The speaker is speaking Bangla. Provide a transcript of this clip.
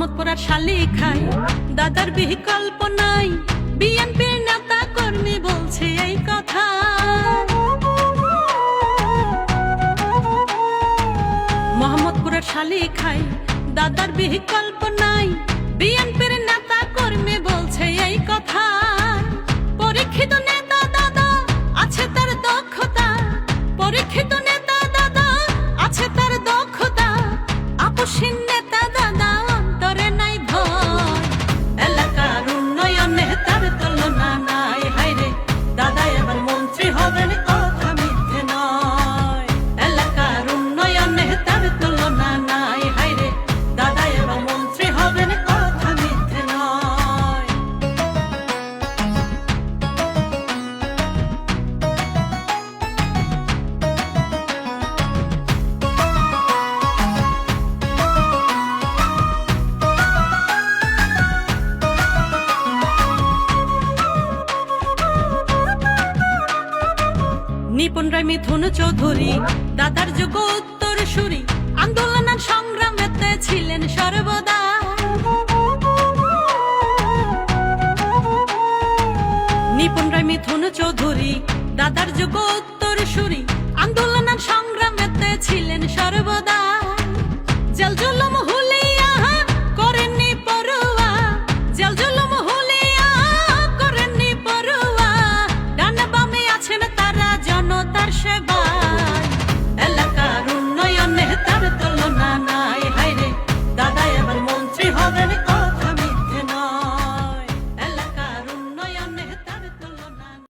মোহাম্মদপুরের শালি খাই, দাদার বিকল্প নাই। বিএনপির নেতা কর্মী বলছে এই কথা। মোহাম্মদপুরের শালি খাই, দাদার বিকল্প নাই। বিএনপির নেতা কর্মী বলছে এই কথা। পরীক্ষিত নেতা দাদা আছে তার দক্ষতা, পরীক্ষিত নেতা দাদা আছে তার দক্ষতা। আপসীন নেতা দাদা অন্তরে নাই ভয়, এলাকার উন্নয়নে তার তুলনা নাই। হায়রে দাদা এবার মন্ত্রী হবেন, কথা মিথ্যে নয়। এলাকার উন্নয়নে তার তুলনা নাই। হায়রে দাদা এবার মন্ত্রী হবেন, কথা মিথ্যে নয়। নিপুণ রায় মিথুন চৌধুরী দাদার যুগ উত্তর সুরি, আন্দোলন সংগ্রামেতে ছিলেন সর্বদা। নিপুণ রায় মিথুন চৌধুরী দাদার যুগ উত্তর সুরি, আন্দোলন সংগ্রামেতে ছিলেন সর্বদা। জেল জুলুম